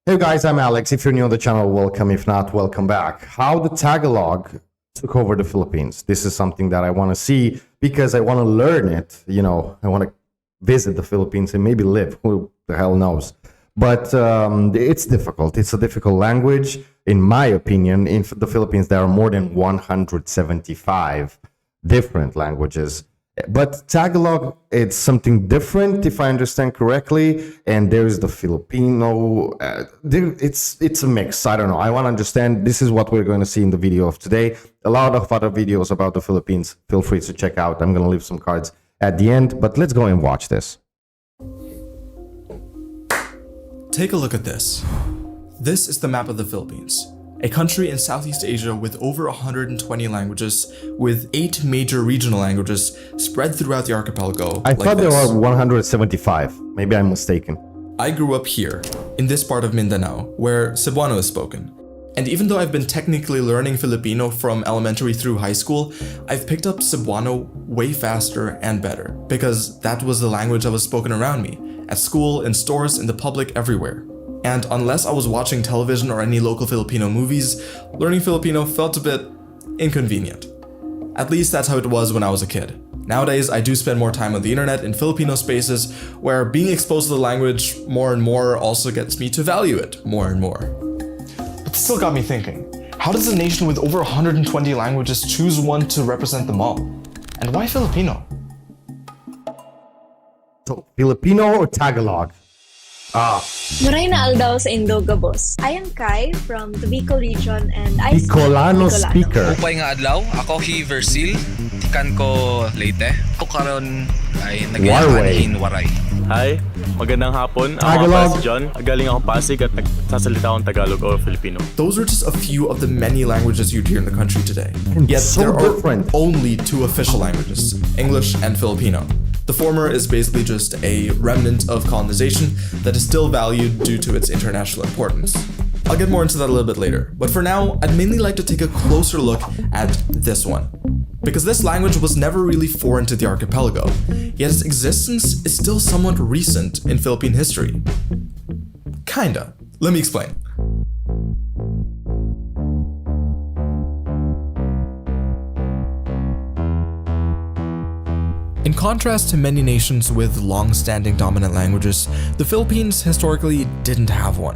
Hey guys, I'm Alex. If you're new on the channel, welcome. If not, welcome back. How the Tagalog took over the Philippines. This is something that I want to see because I want to learn it. You know, I want to visit the Philippines and maybe live. Who the hell knows? But it's difficult. It's a difficult language. In my opinion, in the Philippines, there are more than 175 different languages. But Tagalog, it's something different, if I understand correctly. And there is the Filipino. It's a mix. I don't know. I want to understand. This is what we're going to see in the video of today. A lot of other videos about the Philippines. Feel free to check out. I'm going to leave some cards at the end. But let's go and watch this. Take a look at this. This is the map of the Philippines. A country in Southeast Asia with over 120 languages, with 8 major regional languages spread throughout the archipelago. I thought there were 175. Maybe I'm mistaken. I grew up here, in this part of Mindanao, where Cebuano is spoken. And even though I've been technically learning Filipino from elementary through high school, I've picked up Cebuano way faster and better, because that was the language that was spoken around me, at school, in stores, in the public, everywhere. And unless I was watching television or any local Filipino movies, learning Filipino felt a bit inconvenient. At least that's how it was when I was a kid. Nowadays, I do spend more time on the internet in Filipino spaces, where being exposed to the language more and more also gets me to value it more and more. But still got me thinking, how does a nation with over 120 languages choose one to represent them all? And why Filipino? So, Filipino or Tagalog? Maray na aldaw sa Indoga, boss. I am Kai from the Bicol region and I speak Bicolano Bicolano. speaker. Upay nga adlaw, ako si Versil, kan ko Leyte. Ako karon ay nagayahan Waray. Hi, magandang hapon. Tagalog. Ako si John. Galing akong Pasig at nagsasalita akong Tagalog o Filipino. Those are just a few of the many languages you'd hear in the country today. Yet so there different. are only 2 official languages, English and Filipino. The former is basically just a remnant of colonization that is still valued due to its international importance. I'll get more into that a little bit later, but for now, I'd mainly like to take a closer look at this one. Because this language was never really foreign to the archipelago, yet its existence is still somewhat recent in Philippine history. Kinda. Let me explain. In contrast to many nations with long-standing dominant languages, the Philippines historically didn't have one.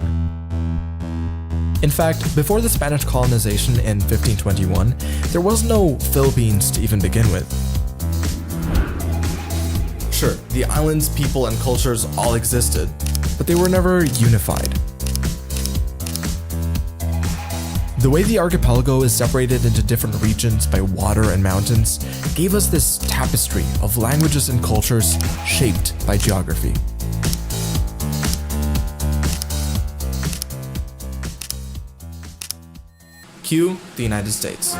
In fact, before the Spanish colonization in 1521, there was no Philippines to even begin with. Sure, the island's people and cultures all existed, but they were never unified. The way the archipelago is separated into different regions by water and mountains gave us this tapestry of languages and cultures shaped by geography. Cue the United States.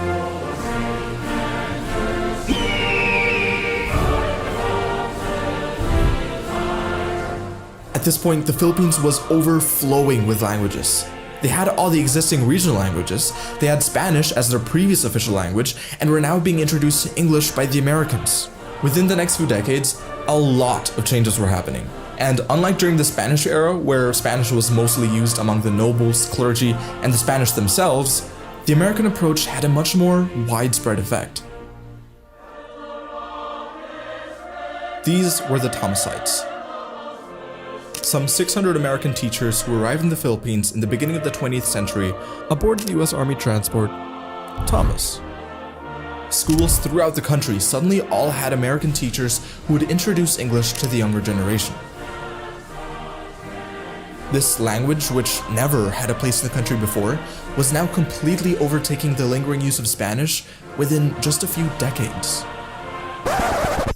At this point, the Philippines was overflowing with languages. They had all the existing regional languages, they had Spanish as their previous official language, and were now being introduced to English by the Americans. Within the next few decades, a lot of changes were happening. And unlike during the Spanish era, where Spanish was mostly used among the nobles, clergy, and the Spanish themselves, the American approach had a much more widespread effect. These were the Thomasites. Some 600 American teachers who arrived in the Philippines in the beginning of the 20th century aboard the US Army transport Thomas. Schools throughout the country suddenly all had American teachers who would introduce English to the younger generation. This language, which never had a place in the country before, was now completely overtaking the lingering use of Spanish within just a few decades.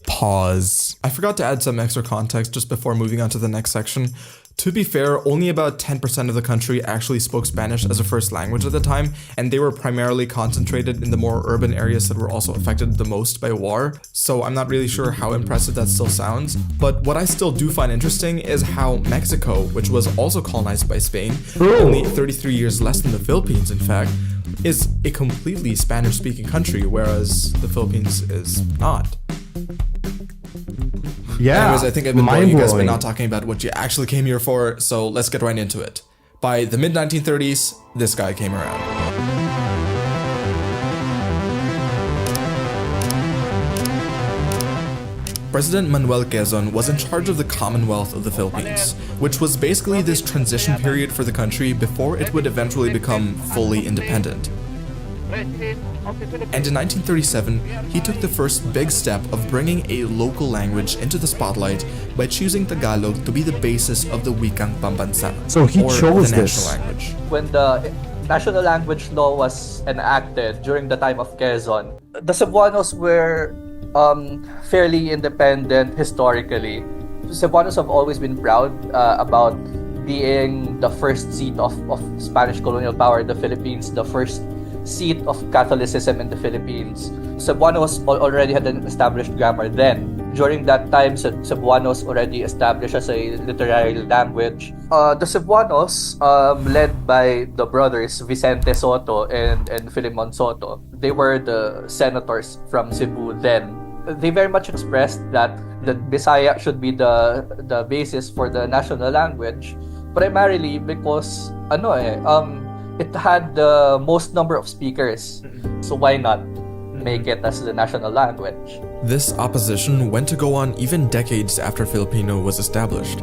Pause. I forgot to add some extra context just before moving on to the next section. To be fair, only about 10% of the country actually spoke Spanish as a first language at the time, and they were primarily concentrated in the more urban areas that were also affected the most by war, so I'm not really sure how impressive that still sounds. But what I still do find interesting is how Mexico, which was also colonized by Spain, only 33 years less than the Philippines in fact, is a completely Spanish-speaking country, whereas the Philippines is not. Yeah. Anyways, I think I've been boring you guys by mind-blowing. not talking about what you actually came here for, so let's get right into it. By the mid-1930s, this guy came around. President Manuel Quezon was in charge of the Commonwealth of the Philippines, which was basically this transition period for the country before it would eventually become fully independent. And in 1937, he took the first big step of bringing a local language into the spotlight by choosing Tagalog to be the basis of the Wikang Pambansa, So he or chose the this. national language. When the national language law was enacted during the time of Quezon, the Cebuanos were fairly independent historically. Cebuanos have always been proud about being the first seat of Spanish colonial power in the Philippines, the first seat of Catholicism in the Philippines. Cebuanos already had an established grammar then. During that time, Cebuanos already established as a literary language. The Cebuanos, led by the brothers Vicente Soto and Filimon Soto, they were the senators from Cebu then. They very much expressed that the Bisaya should be the basis for the national language, primarily because it had the most number of speakers. So why not make it as the national language? This opposition went to go on even decades after Filipino was established,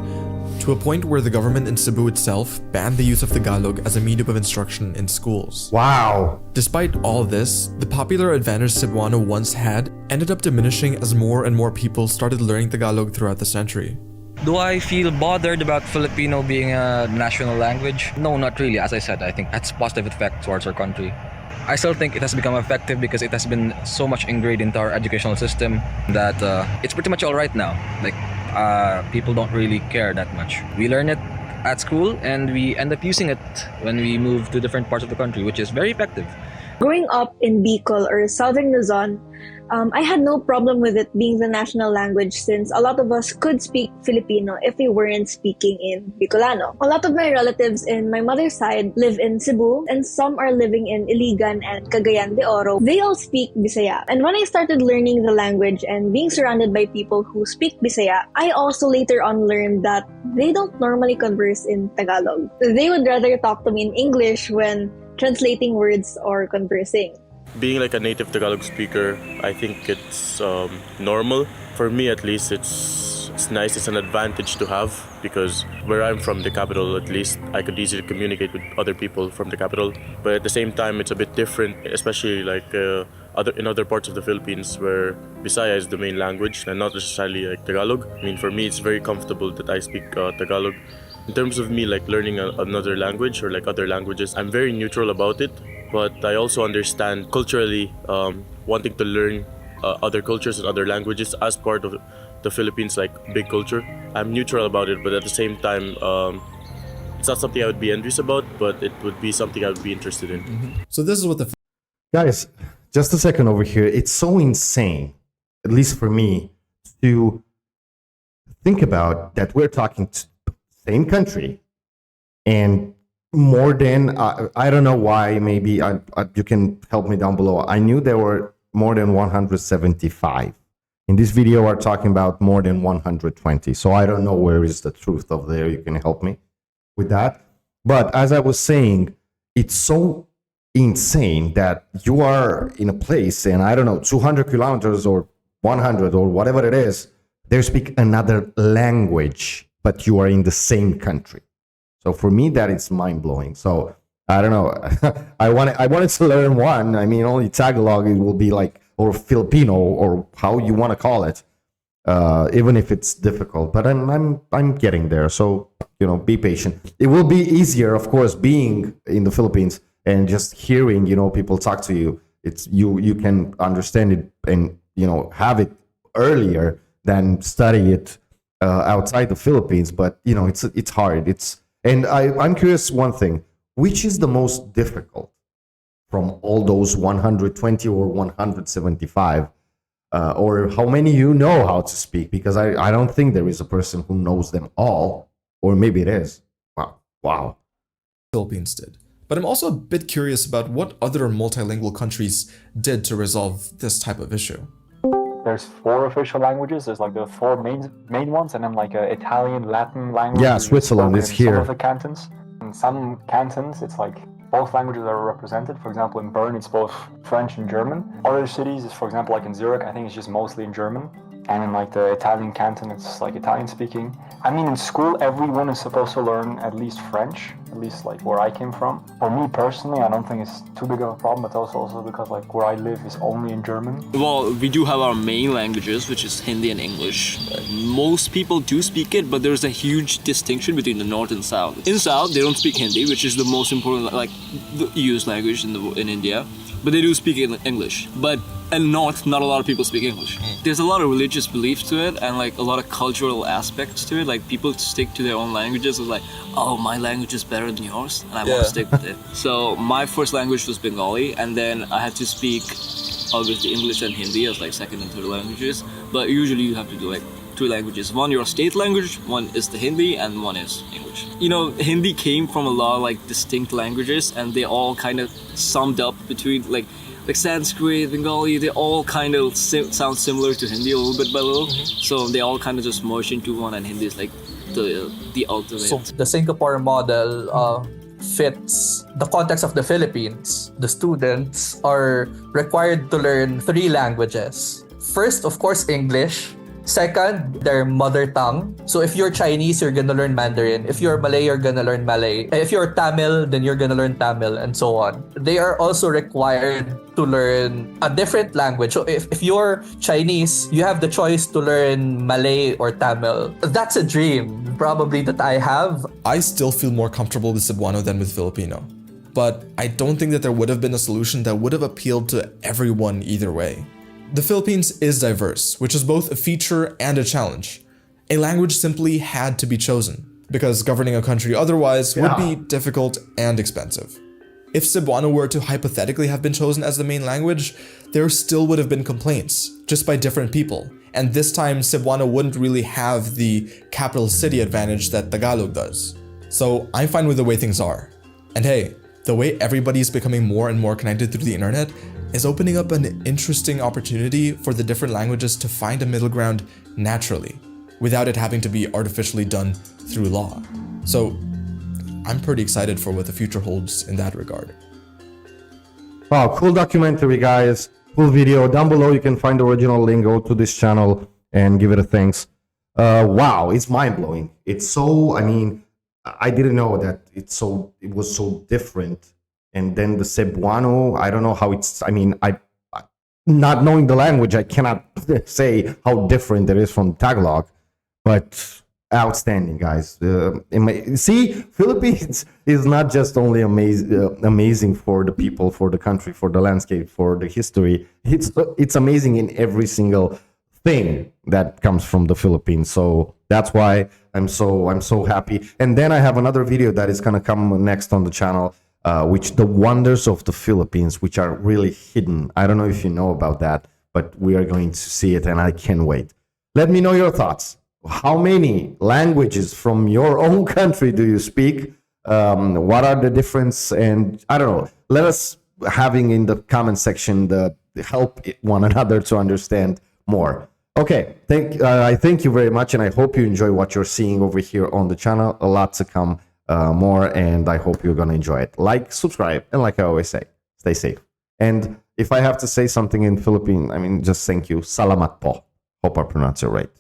to a point where the government in Cebu itself banned the use of Tagalog as a medium of instruction in schools. Wow. Despite all this, the popular advantage Cebuano once had ended up diminishing as more and more people started learning Tagalog throughout the century. Do I feel bothered about Filipino being a national language? No, not really. As I said, I think that's positive effect towards our country. I still think it has become effective because it has been so much ingrained into our educational system that it's pretty much all right now. Like, people don't really care that much. We learn it at school and we end up using it when we move to different parts of the country, which is very effective. Growing up in Bicol or Southern Luzon, I had no problem with it being the national language since a lot of us could speak Filipino if we weren't speaking in Bicolano. A lot of my relatives in my mother's side live in Cebu and some are living in Iligan and Cagayan de Oro. They all speak Bisaya. And when I started learning the language and being surrounded by people who speak Bisaya, I also later on learned that they don't normally converse in Tagalog. They would rather talk to me in English when translating words or conversing. Being like a native Tagalog speaker, I think it's normal. For me at least, it's nice, it's an advantage to have because where I'm from, the capital at least, I could easily communicate with other people from the capital. But at the same time, it's a bit different, especially like in other parts of the Philippines where Bisaya is the main language and not necessarily like Tagalog. I mean, for me, it's very comfortable that I speak Tagalog. In terms of me like learning another language or like other languages, I'm very neutral about it. But I also understand culturally wanting to learn other cultures and other languages as part of the Philippines, like big culture. I'm neutral about it, but at the same time, it's not something I would be envious about, but it would be something I would be interested in. So this is what the Guys, just a second over here. It's so insane, at least for me, to think about that we're talking to the same country and more than, I don't know why, maybe you can help me down below. I knew there were more than 175. In this video, we're talking about more than 120. So I don't know where is the truth of there. You can help me with that. But as I was saying, it's so insane that you are in a place and I don't know, 200 kilometers or 100 or whatever it is, they speak another language, but you are in the same country. So for me, that is mind-blowing. So I don't know. I wanted to learn one. I mean, only Tagalog, it will be like, or Filipino, or how you want to call it, even if it's difficult. But I'm getting there. So, be patient. It will be easier, of course, being in the Philippines and just hearing, people talk to you. It's you can understand it and have it earlier than study it outside the Philippines. But it's hard. And I'm curious one thing, which is the most difficult from all those 120 or 175? Or how many you know how to speak? Because I don't think there is a person who knows them all, or maybe it is. Wow. Philippines did. But I'm also a bit curious about what other multilingual countries did to resolve this type of issue. There's 4 official languages. There's like the 4 main ones, and then like Italian, Latin language. Yeah, Switzerland is here. Some of the cantons. In some cantons, it's like both languages are represented. For example, in Bern, it's both French and German. Other cities, for example, like in Zurich, I think it's just mostly in German. And in like the Italian canton, it's like Italian speaking. I mean, in school, everyone is supposed to learn at least French, at least like where I came from. For me personally, I don't think it's too big of a problem, but also because like where I live is only in German. Well, we do have our main languages, which is Hindi and English. Most people do speak it, but there's a huge distinction between the North and South. In South, they don't speak Hindi, which is the most important, like, the used language in India. But they do speak English. But in North, not a lot of people speak English. There's a lot of religious beliefs to it and like a lot of cultural aspects to it. Like people stick to their own languages. It's like, oh, my language is better than yours, and I want to stick with it. So my first language was Bengali, and then I had to speak obviously English and Hindi as like second and third languages. But usually you have to do like 2 languages. One your state language, one is the Hindi, and one is English. You know, Hindi came from a lot of like distinct languages, and they all kind of summed up between like Sanskrit, Bengali, they all kind of sound similar to Hindi a little bit by little. So they all kind of just merged into one, and Hindi is like the ultimate. So the Singapore model fits the context of the Philippines. The students are required to learn 3 languages. First, of course, English. Second, their mother tongue. So if you're Chinese, you're gonna learn Mandarin. If you're Malay, you're gonna learn Malay. If you're Tamil, then you're gonna learn Tamil, and so on. They are also required to learn a different language. So if you're Chinese, you have the choice to learn Malay or Tamil. That's a dream, probably, that I have. I still feel more comfortable with Cebuano than with Filipino. But I don't think that there would have been a solution that would have appealed to everyone either way. The Philippines is diverse, which is both a feature and a challenge. A language simply had to be chosen, because governing a country otherwise would be difficult and expensive. If Cebuano were to hypothetically have been chosen as the main language, there still would have been complaints, just by different people. And this time, Cebuano wouldn't really have the capital city advantage that Tagalog does. So I'm fine with the way things are. And hey, the way everybody's becoming more and more connected through the internet is opening up an interesting opportunity for the different languages to find a middle ground naturally, without it having to be artificially done through law. So I'm pretty excited for what the future holds in that regard. Wow, cool documentary, guys. Cool video. Down below you can find the original link. Go to this channel and give it a thanks. Wow, it's mind-blowing. It's so, I mean, I didn't know that it was so different. And then the Cebuano, I don't know how it's, I mean, not knowing the language, I cannot say how different it is from Tagalog, but outstanding, guys. See, Philippines is not just only amazing for the people, for the country, for the landscape, for the history. It's amazing in every single thing that comes from the Philippines. So that's why I'm so happy. And then I have another video that is gonna come next on the channel, which the wonders of the Philippines, which are really hidden. I don't know if you know about that, but we are going to see it, and I can't wait. Let me know your thoughts. How many languages from your own country do you speak? What are the difference? And I don't know. Let us having in the comment section the help one another to understand more. Okay, I thank you very much, and I hope you enjoy what you're seeing over here on the channel. A lot to come. More, and I hope you're gonna enjoy it. Like, subscribe, and like I always say, stay safe. And if I have to say something in Philippine, I mean, just thank you. Salamat po. Hope I pronounce it right.